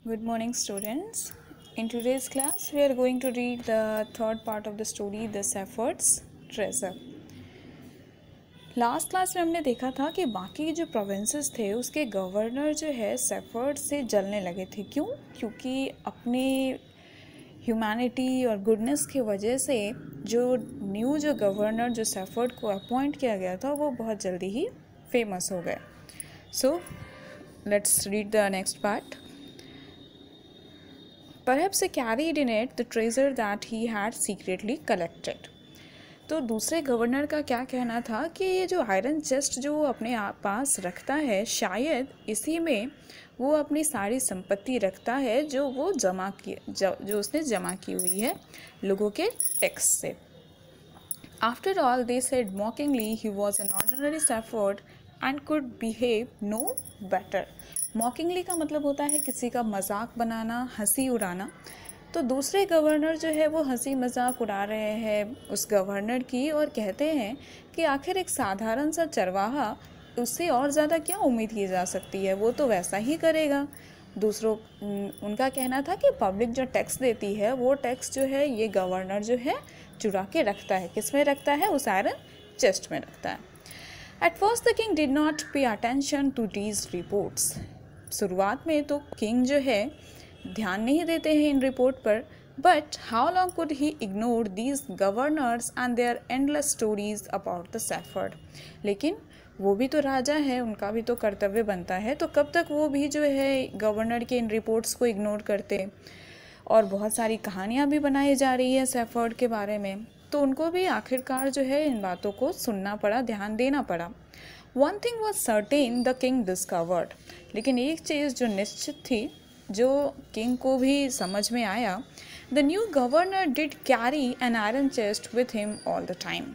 Good morning, students. In today's class, we are going to read the third part of the story, The Safford's Treasure. Last class में हमने देखा था कि बाकी जो provinces थे उसके गवर्नर जो है सैफर्ड से जलने लगे थे। क्यों? क्योंकि अपने ह्यूमैनिटी और गुडनेस की वजह से जो गवर्नर जो सैफर्ड को अपॉइंट किया गया था वो बहुत जल्दी ही फेमस हो गए। So let's read the next part. Perhaps he carried in it the treasure that he had secretly collected. तो दूसरे गवर्नर का क्या कहना था कि ये जो आयरन चेस्ट जो वो अपने पास रखता है, शायद इसी में वो अपनी सारी संपत्ति रखता है जो उसने जमा की हुई है लोगों के टैक्स से. After all, they said mockingly, he was an ordinary Safford and could behave no better. Mockingly का मतलब होता है किसी का मजाक बनाना, हंसी उड़ाना. तो दूसरे गवर्नर जो है वो हंसी मजाक उड़ा रहे हैं उस गवर्नर की और कहते हैं कि आखिर एक साधारण सा चरवाहा, उससे और ज़्यादा क्या उम्मीद की जा सकती है, वो तो वैसा ही करेगा. उनका कहना था कि पब्लिक जो टैक्स देती है वो टैक्स जो है ये गवर्नर जो है चुरा के रखता है. किस में रखता है? उस आयरन चेस्ट में रखता है. At first the king did not pay attention to these reports. शुरुआत में तो किंग जो है ध्यान नहीं देते हैं इन रिपोर्ट पर. But how long could he ignore these governors and their endless stories about the shepherd. लेकिन वो भी तो राजा है, उनका भी तो कर्तव्य बनता है. तो कब तक वो भी जो है गवर्नर के इन रिपोर्ट्स को इग्नोर करते. और बहुत सारी कहानियाँ भी बनाई जा रही है सैफर्ड के बारे में, तो उनको भी आखिरकार जो है इन बातों को सुनना पड़ा, ध्यान देना पड़ा. One thing was certain, the king discovered. लेकिन एक चीज़ जो निश्चित थी, जो किंग को भी समझ में आया, the new governor did carry an iron chest with him all the time.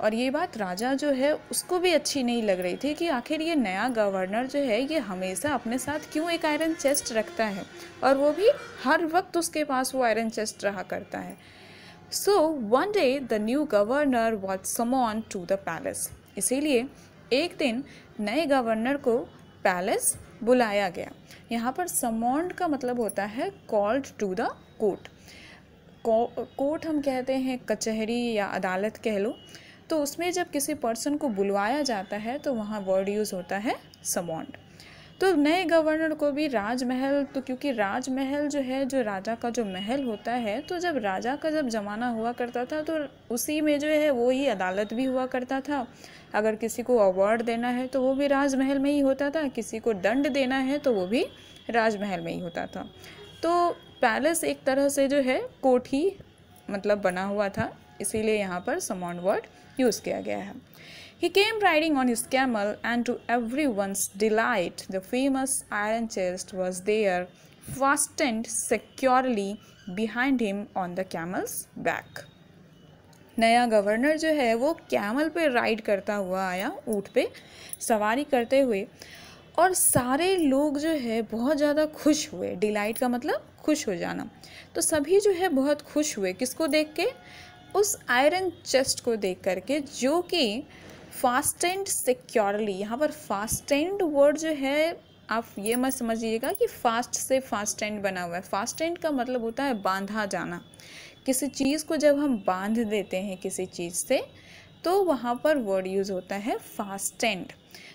और ये बात राजा जो है उसको भी अच्छी नहीं लग रही थी कि आखिर ये नया गवर्नर जो है ये हमेशा अपने साथ क्यों एक आयरन चेस्ट रखता है, और वो भी हर वक्त उसके पास वो आयरन चेस्ट रहा करता है. So one day the new governor was summoned to the palace. इसीलिए एक दिन नए गवर्नर को पैलेस बुलाया गया. यहाँ पर समॉन्ड का मतलब होता है called to the court. Court हम कहते हैं कचहरी या अदालत कह लो. तो उसमें जब किसी पर्सन को बुलवाया जाता है तो वहाँ वर्ड यूज़ होता है समॉन्ड. तो नए गवर्नर को भी राजमहल, तो क्योंकि राजमहल जो है जो राजा का जो महल होता है, तो जब राजा का जब ज़माना हुआ करता था तो उसी में जो है वो ही अदालत भी हुआ करता था. अगर किसी को अवार्ड देना है तो वो भी राजमहल में ही होता था, किसी को दंड देना है तो वो भी राजमहल में ही होता था. तो पैलेस एक तरह से जो है कोर्ट ही मतलब बना हुआ था, इसीलिए यहाँ पर समॉन्ड वर्ड यूज़ किया गया है. He came riding on his camel, and to everyone's delight, the famous iron chest was there, fastened securely behind him on the camel's back. नया गवर्नर जो है वो कैमल पे राइड करता हुआ आया, ऊँट पे सवारी करते हुए, और सारे लोग जो है बहुत ज़्यादा खुश हुए. डिलाइट का मतलब खुश हो जाना. तो सभी जो है बहुत खुश हुए. किसको देख के? उस आयरन चेस्ट को देख करके, जो कि फास्टेंड सिक्योरली. यहाँ पर फास्टेंड वर्ड जो है आप ये मत समझिएगा कि फास्ट से फास्टेंड बना हुआ है. फास्टेंड का मतलब होता है बांधा जाना. किसी चीज़ को जब हम बांध देते हैं किसी चीज़ से, तो वहाँ पर वर्ड यूज़ होता है फास्टेंड.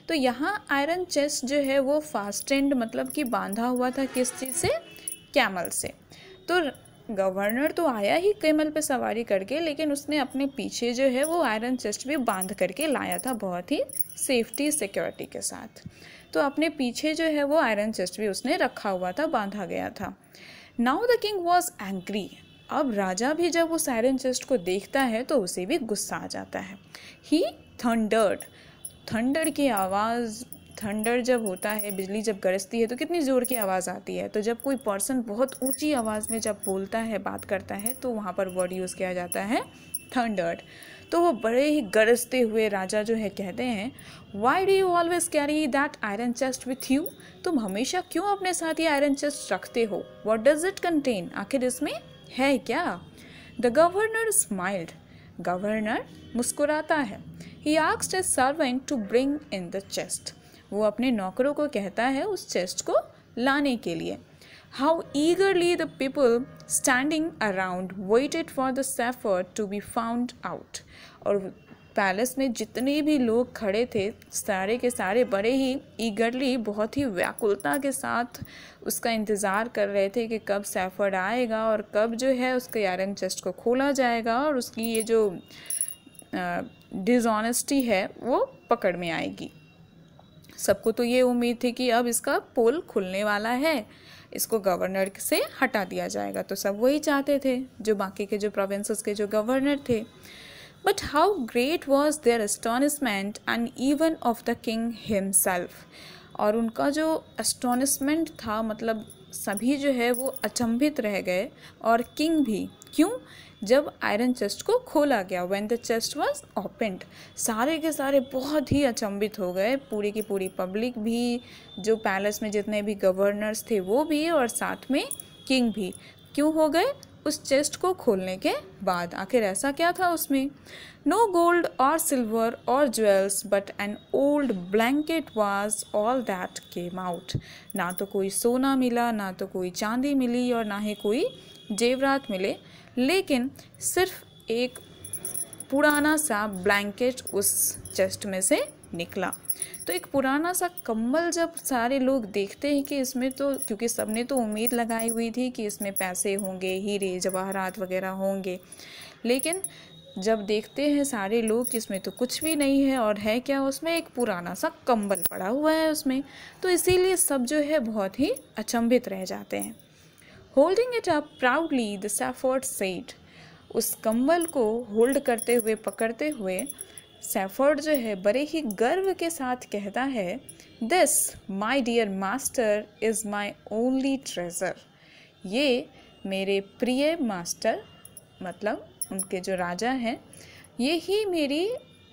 तो यहाँ आयरन चेस्ट जो है वो फास्टेंड मतलब कि बांधा हुआ था. किस चीज़ से? कैमल से. तो गवर्नर तो आया ही कैमल पे सवारी करके, लेकिन उसने अपने पीछे जो है वो आयरन चेस्ट भी बांध करके लाया था, बहुत ही सेफ्टी सिक्योरिटी के साथ. तो अपने पीछे जो है वो आयरन चेस्ट भी उसने रखा हुआ था, बांधा गया था. Now the king was angry. अब राजा भी जब उस आयरन चेस्ट को देखता है तो उसे भी गुस्सा आ जाता है. ही थंडर्ड. थंडर की आवाज़, थंडर जब होता है, बिजली जब गरजती है तो कितनी ज़ोर की आवाज़ आती है. तो जब कोई पर्सन बहुत ऊंची आवाज़ में जब बोलता है, बात करता है, तो वहाँ पर वर्ड यूज़ किया जाता है थंडर्ड. तो वो बड़े ही गरजते हुए राजा जो है कहते हैं, why do you always carry that iron chest with you. तुम हमेशा क्यों अपने साथ ये आयरन चेस्ट रखते हो? What does it contain. आखिर इसमें है क्या? The governor smiled. गवर्नर मुस्कुराता है. He asked his servant to bring in the chest. वो अपने नौकरों को कहता है उस चेस्ट को लाने के लिए. How eagerly the people standing around waited for the sapphire to be found out. और पैलेस में जितने भी लोग खड़े थे सारे के सारे बड़े ही ईगरली, बहुत ही व्याकुलता के साथ उसका इंतज़ार कर रहे थे कि कब सैफर्ड आएगा और कब जो है उसके आयरन चेस्ट को खोला जाएगा और उसकी ये जो डिसऑनेस्टी है वो पकड़ में आएगी। सबको तो ये उम्मीद थी कि अब इसका पोल खुलने वाला है, इसको गवर्नर से हटा दिया जाएगा। तो सब वही चाहते थे, जो बाकी के जो प्रोविंसेस के जो गवर्नर थे। But how great was their astonishment and even of the king himself. और उनका जो एस्टोनिशमेंट था, मतलब सभी जो है वो अचंभित रह गए और किंग भी। क्यों? जब आयरन चेस्ट को खोला गया, when the chest was opened, सारे के सारे बहुत ही अचंभित हो गए, पूरी की पूरी पब्लिक भी, जो पैलेस में जितने भी गवर्नर्स थे वो भी, और साथ में किंग भी। क्यों हो गए? उस चेस्ट को खोलने के बाद। आखिर ऐसा क्या था उसमें? नो गोल्ड और सिल्वर और jewels but an old blanket was all that came out. ना तो कोई सोना मिला, ना तो कोई चांदी मिली और ना ही कोई जेवरात मिले, लेकिन सिर्फ एक पुराना सा ब्लैंकेट उस चेस्ट में से निकला। तो एक पुराना सा कंबल जब सारे लोग देखते हैं कि इसमें तो, क्योंकि सबने तो उम्मीद लगाई हुई थी कि इसमें पैसे होंगे, हीरे जवाहरात वगैरह होंगे, लेकिन जब देखते हैं सारे लोग कि इसमें तो कुछ भी नहीं है, और है क्या उसमें? एक पुराना सा कंबल पड़ा हुआ है उसमें। तो इसीलिए सब जो है बहुत ही अचंभित रह जाते हैं। Holding it up proudly the Safford said. उस कंबल को होल्ड करते हुए, पकड़ते हुए, सैफर्ड जो है बड़े ही गर्व के साथ कहता है, this my dear master is my only treasure. ये मेरे प्रिय मास्टर, मतलब उनके जो राजा हैं, ये ही मेरी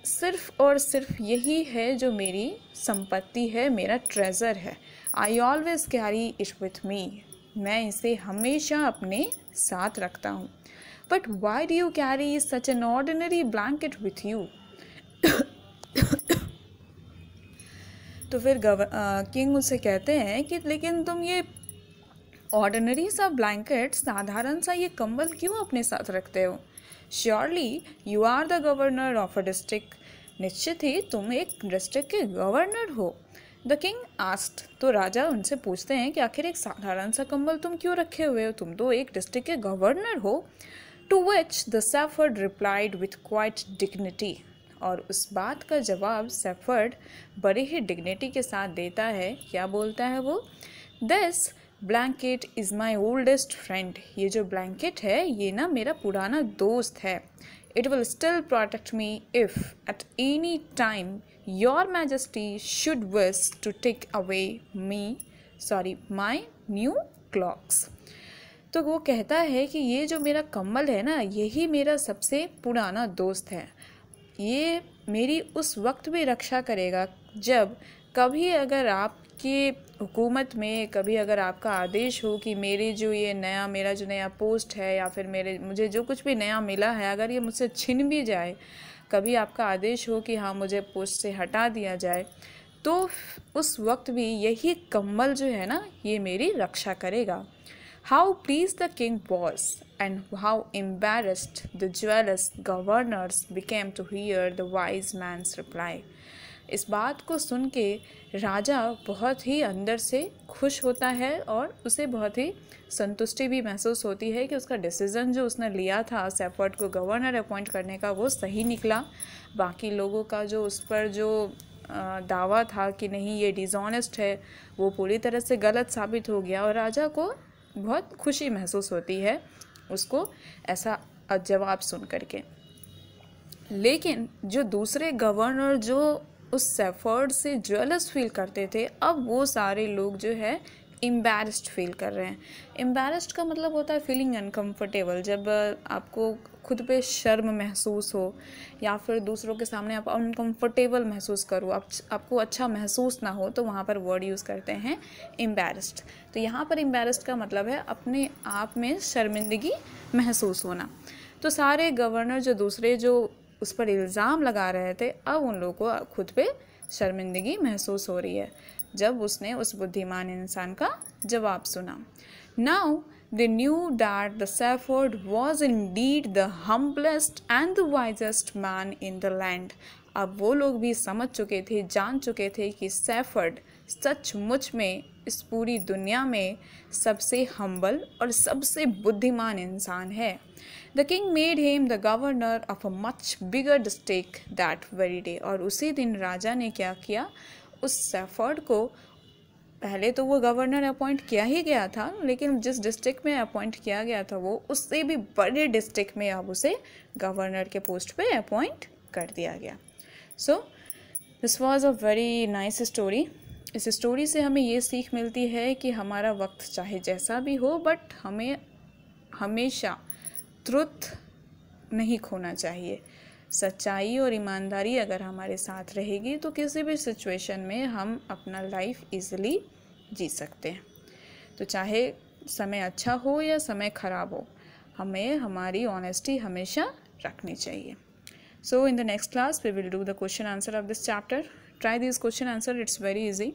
सिर्फ और सिर्फ यही है जो मेरी संपत्ति है, मेरा ट्रेजर है। I always carry it with me. मैं इसे हमेशा अपने साथ रखता हूँ। But why do you carry such an ordinary blanket with you. तो फिर किंग उससे कहते हैं कि लेकिन तुम ये ऑर्डिनरी सा ब्लैंकेट, साधारण सा ये कंबल क्यों अपने साथ रखते हो? Surely you are the governor of a district. निश्चित ही तुम एक डिस्ट्रिक्ट के गवर्नर हो। The king asked. तो राजा उनसे पूछते हैं कि आखिर एक साधारण सा कंबल तुम क्यों रखे हुए हो, तुम तो एक डिस्ट्रिक्ट के गवर्नर हो। To which the shepherd replied with quite dignity. और उस बात का जवाब सैफर्ड बड़े ही डिग्निटी के साथ देता है। क्या बोलता है वो? This blanket is my oldest friend. ये जो ब्लैंकेट है ये ना मेरा पुराना दोस्त है। It will still protect me if at any time your majesty should wish to take away my new cloaks. तो वो कहता है कि ये जो मेरा कम्बल है ना, यही मेरा सबसे पुराना दोस्त है। ये मेरी उस वक्त भी रक्षा करेगा जब कभी अगर आपकी हुकूमत में कभी अगर आपका आदेश हो कि मेरी जो ये मेरा जो नया पोस्ट है या फिर मुझे जो कुछ भी नया मिला है, अगर ये मुझसे छिन भी जाए, कभी आपका आदेश हो कि हाँ मुझे पोस्ट से हटा दिया जाए, तो उस वक्त भी यही कम्बल जो है ना ये मेरी रक्षा करेगा। How pleased the king was, and how embarrassed the jealous governors became to hear the wise man's reply. इस बात को सुन के राजा बहुत ही अंदर से खुश होता है और उसे बहुत ही संतुष्टि भी महसूस होती है कि उसका डिसीज़न जो उसने लिया था सैफर्ड को गवर्नर अपॉइंट करने का, वो सही निकला। बाकी लोगों का जो उस पर जो दावा था कि नहीं ये डिसऑनेस्ट है, वो पूरी तरह से गलत साबित हो गया और राजा को बहुत खुशी महसूस होती है उसको ऐसा जवाब सुन करके। लेकिन जो दूसरे गवर्नर जो उस सैफर्ड से जेलस फील करते थे, अब वो सारे लोग जो है एम्बैरेस्ड फील कर रहे हैं। एम्बैरेस्ड का मतलब होता है फीलिंग अनकम्फर्टेबल, जब आपको खुद पे शर्म महसूस हो या फिर दूसरों के सामने आप अनकम्फर्टेबल महसूस करो, आपको अच्छा महसूस ना हो, तो वहाँ पर वर्ड यूज़ करते हैं एम्बैरेस्ड। तो यहाँ पर एम्बैरेस्ड का मतलब है अपने आप में शर्मिंदगी महसूस होना। तो सारे गवर्नर जो दूसरे जो उस पर इल्ज़ाम लगा रहे थे, अब उन लोगों को खुद पे शर्मिंदगी महसूस हो रही है जब उसने उस बुद्धिमान इंसान का जवाब सुना। Now they knew that the Shepherd was indeed the humblest and the wisest man in the land. अब वो लोग भी समझ चुके थे, जान चुके थे कि शेफर्ड सचमुच में इस पूरी दुनिया में सबसे हम्बल और सबसे बुद्धिमान इंसान है. The king made him the governor of a much bigger district that very day. और उसी दिन राजा ने क्या किया, उस शेफर्ड को, पहले तो वो गवर्नर अपॉइंट किया ही गया था, लेकिन जिस डिस्ट्रिक्ट में अपॉइंट किया गया था वो उससे भी बड़े डिस्ट्रिक्ट में अब उसे गवर्नर के पोस्ट पे अपॉइंट कर दिया गया. So this was a very nice story. इस स्टोरी से हमें ये सीख मिलती है कि हमारा वक्त चाहे जैसा भी हो, बट हमें हमेशा ट्रुथ नहीं खोना चाहिए. सच्चाई और ईमानदारी अगर हमारे साथ रहेगी तो किसी भी सिचुएशन में हम अपना लाइफ इजीली जी सकते हैं. तो चाहे समय अच्छा हो या समय ख़राब हो, हमें हमारी ऑनेस्टी हमेशा रखनी चाहिए. So in the next class we will do the question answer of this chapter. Try this question answer, it's very easy.